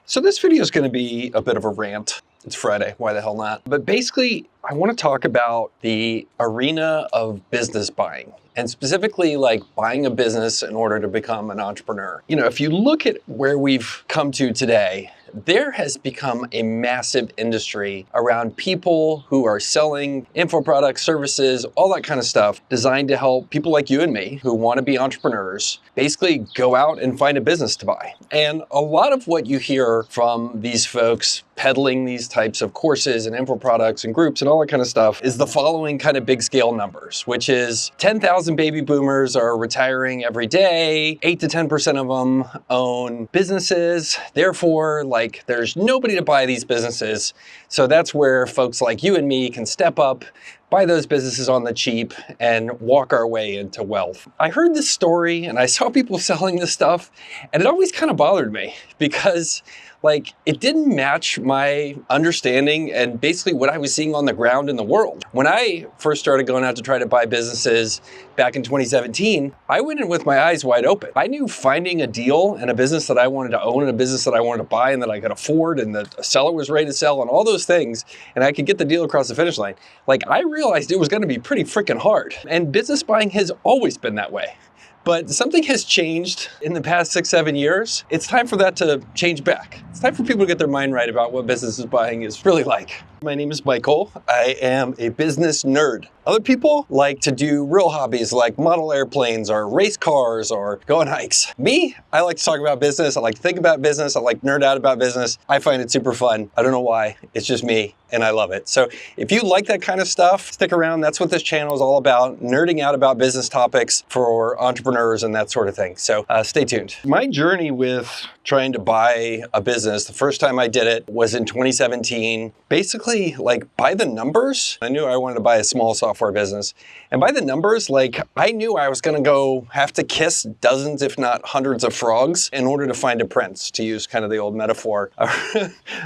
So this video is going to be a bit of a rant. It's Friday, why the hell not? But basically, I want to talk about the arena of business buying, and specifically like buying a business in order to become an entrepreneur. You know, if you look at where we've come to today, there has become a massive industry around people who are selling info products, services, all that kind of stuff designed to help people like you and me who want to be entrepreneurs basically go out and find a business to buy. And a lot of what you hear from these folks peddling these types of courses and info products and groups and all that kind of stuff is the following kind of big scale numbers, which is 10,000 baby boomers are retiring every day, 8 to 10% of them own businesses, therefore like there's nobody to buy these businesses. So that's where folks like you and me can step up, buy those businesses on the cheap, and walk our way into wealth. I heard this story and I saw people selling this stuff, and it always kind of bothered me because like it didn't match my understanding and basically what I was seeing on the ground in the world. When I first started going out to try to buy businesses back in 2017, I went in with my eyes wide open. I knew finding a deal and a business that I wanted to own and a business that I wanted to buy and that I could afford and that a seller was ready to sell and all those things, and I could get the deal across the finish line. Like I realized it was going to be pretty freaking hard. And business buying has always been that way. But something has changed in the past 6-7 years. It's time for that to change back. It's time for people to get their mind right about what business buying is really like. My name is Michael. I am a business nerd. Other people like to do real hobbies like model airplanes or race cars or go on hikes. Me, I like to talk about business. I like to think about business. I like nerd out about business. I find it super fun. I don't know why. It's just me and I love it. So if you like that kind of stuff, stick around. That's what this channel is all about, nerding out about business topics for entrepreneurs and that sort of thing. So stay tuned. My journey with trying to buy a business, the first time I did it was in 2017. Basically, like by the numbers, I knew I wanted to buy a small software business. And by the numbers, like I knew I was gonna go have to kiss dozens, if not hundreds of frogs in order to find a prince, to use kind of the old metaphor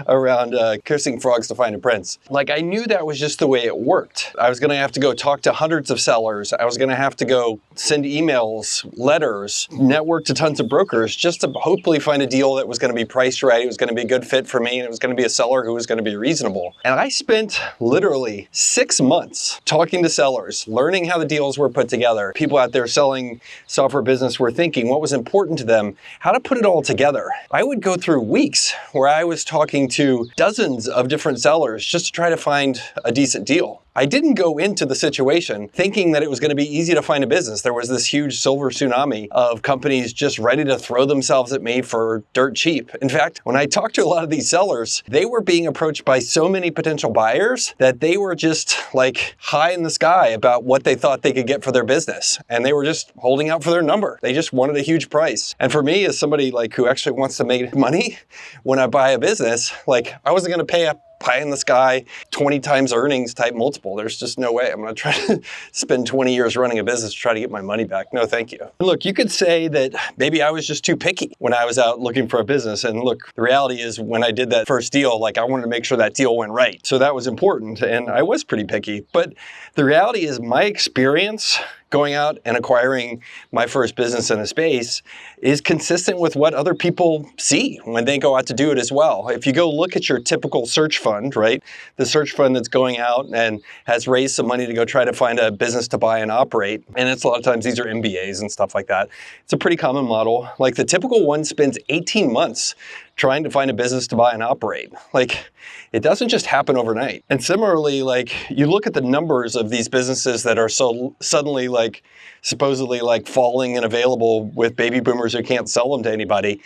around kissing frogs to find a prince. Like I knew that was just the way it worked. I was gonna have to go talk to hundreds of sellers. I was gonna have to go send emails, letters, network to tons of brokers just to hopefully find a deal that was gonna be priced right, it was gonna be a good fit for me, and it was gonna be a seller who was gonna be reasonable. And I spent literally 6 months talking to sellers, learning how the deals were put together. People out there selling software business were thinking what was important to them, how to put it all together. I would go through weeks where I was talking to dozens of different sellers just to try to find a decent deal. I didn't go into the situation thinking that it was going to be easy to find a business. There was this huge silver tsunami of companies just ready to throw themselves at me for dirt cheap. In fact, when I talked to a lot of these sellers, they were being approached by so many potential buyers that they were just like high in the sky about what they thought they could get for their business. And they were just holding out for their number. They just wanted a huge price. And for me, as somebody like who actually wants to make money when I buy a business, like I wasn't going to pay a pie in the sky, 20 times earnings type multiple. There's just no way. I'm going to try to spend 20 years running a business to try to get my money back. No, thank you. Look, you could say that maybe I was just too picky when I was out looking for a business. And look, the reality is when I did that first deal, like I wanted to make sure that deal went right. So that was important. And I was pretty picky. But the reality is my experience going out and acquiring my first business in a space is consistent with what other people see when they go out to do it as well. If you go look at your typical search fund, right? The search fund that's going out and has raised some money to go try to find a business to buy and operate. And it's a lot of times these are MBAs and stuff like that. It's a pretty common model. Like the typical one spends 18 months trying to find a business to buy and operate. Like it doesn't just happen overnight. And similarly, like you look at the numbers of these businesses that are so suddenly like supposedly like falling and available with baby boomers who can't sell them to anybody.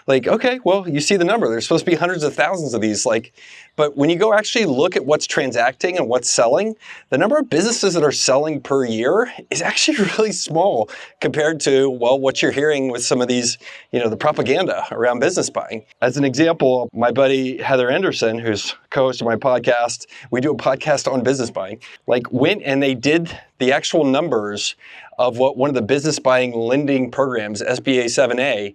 Like, okay, well, you see the number. There's supposed to be hundreds of thousands of these. But when you go actually look at what's transacting and what's selling, the number of businesses that are selling per year is actually really small compared to, well, what you're hearing with some of these, you know, the propaganda around business buying. As an example, my buddy Heather Anderson, who's co-host of my podcast, we do a podcast on business buying, like went and they did the actual numbers of what one of the business buying lending programs, SBA 7A,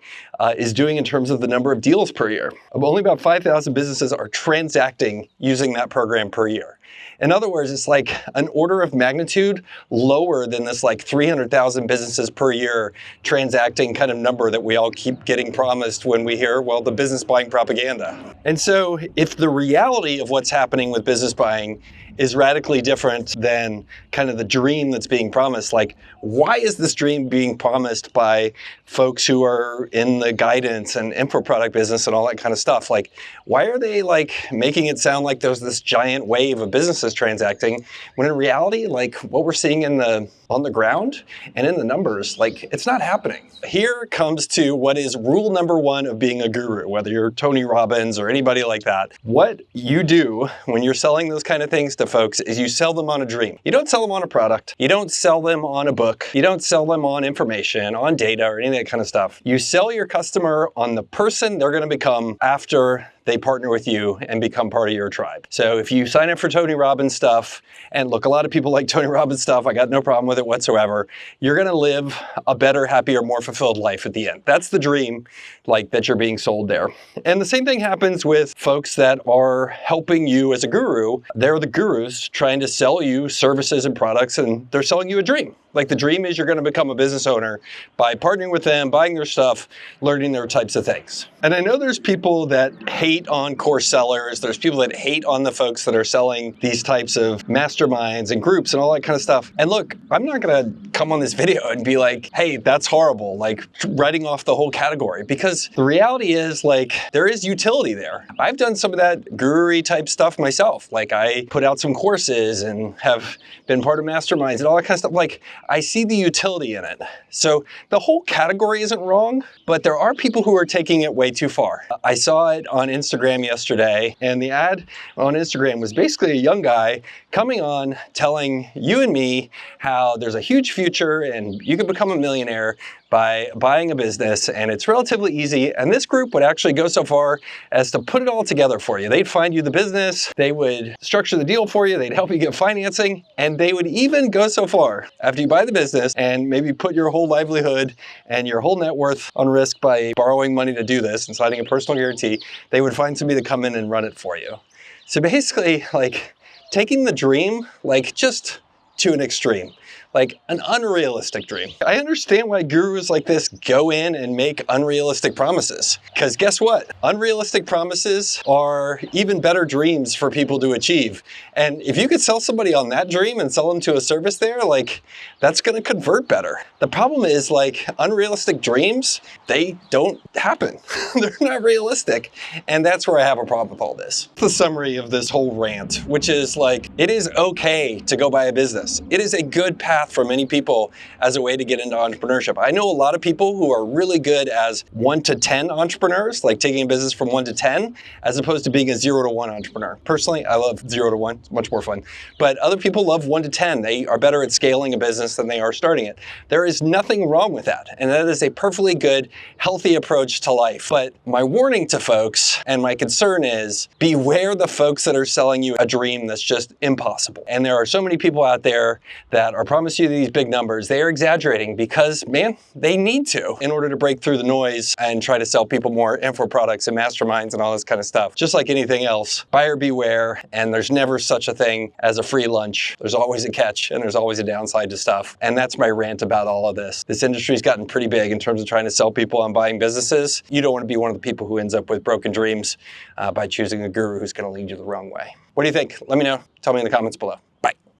is doing in terms of the number of deals per year. Only about 5,000 businesses are transacting using that program per year. In other words, it's like an order of magnitude lower than this like 300,000 businesses per year transacting kind of number that we all keep getting promised when we hear, well, the business buying propaganda. And so if the reality of what's happening with business buying is radically different than kind of the dream that's being promised, like, why is this dream being promised by folks who are in the guidance and info product business and all that kind of stuff? Like, why are they like making it sound like there's this giant wave of businesses transacting when in reality, like what we're seeing on the ground and in the numbers, like it's not happening. Here comes to what is rule number one of being a guru, whether you're Tony Robbins or anybody like that. What you do when you're selling those kind of things to folks is you sell them on a dream. You don't sell them on a product. You don't sell them on a book. You don't sell them on information, on data, or any of that kind of stuff. You sell your customer on the person they're going to become after they partner with you and become part of your tribe. So if you sign up for Tony Robbins stuff, and look, a lot of people like Tony Robbins stuff, I got no problem with it whatsoever, you're gonna live a better, happier, more fulfilled life at the end. That's the dream, like, that you're being sold there. And the same thing happens with folks that are helping you as a guru. They're the gurus trying to sell you services and products, and they're selling you a dream. Like, the dream is you're gonna become a business owner by partnering with them, buying their stuff, learning their types of things. And I know there's people that hate on course sellers. There's people that hate on the folks that are selling these types of masterminds and groups and all that kind of stuff. And look, I'm not gonna come on this video and be like, hey, that's horrible, like writing off the whole category, because the reality is, like, there is utility there. I've done some of that guru-y type stuff myself. Like, I put out some courses and have been part of masterminds and all that kind of stuff. Like, I see the utility in it. So the whole category isn't wrong, but there are people who are taking it way too far. I saw it on Instagram yesterday, and the ad on Instagram was basically a young guy coming on telling you and me how there's a huge future and you can become a millionaire by buying a business, and it's relatively easy. And this group would actually go so far as to put it all together for you. They'd find you the business, they would structure the deal for you, they'd help you get financing, and they would even go so far after you buy the business and maybe put your whole livelihood and your whole net worth on risk by borrowing money to do this and signing a personal guarantee. They would find somebody to come in and run it for you. So basically, like, taking the dream, like, just to an extreme. Like an unrealistic dream. I understand why gurus like this go in and make unrealistic promises. Because guess what? Unrealistic promises are even better dreams for people to achieve. And if you could sell somebody on that dream and sell them to a service there, like, that's gonna convert better. The problem is, like, unrealistic dreams, they don't happen. They're not realistic. And that's where I have a problem with all this. The summary of this whole rant, which is like, it is okay to go buy a business. It is a good path for many people as a way to get into entrepreneurship. I know a lot of people who are really good as 1 to 10 entrepreneurs, like taking a business from 1 to 10, as opposed to being a 0 to 1 entrepreneur. Personally, I love 0 to 1, it's much more fun. But other people love 1 to 10. They are better at scaling a business than they are starting it. There is nothing wrong with that. And that is a perfectly good, healthy approach to life. But my warning to folks and my concern is, beware the folks that are selling you a dream that's just impossible. And there are so many people out there that are promising you these big numbers. They are exaggerating because, man, they need to in order to break through the noise and try to sell people more info products and masterminds and all this kind of stuff. Just like anything else, buyer beware, and there's never such a thing as a free lunch. There's always a catch and there's always a downside to stuff. And that's my rant about all of this. This industry's gotten pretty big in terms of trying to sell people on buying businesses. You don't want to be one of the people who ends up with broken dreams by choosing a guru who's going to lead you the wrong way. What do you think? Let me know. Tell me in the comments below. Bye.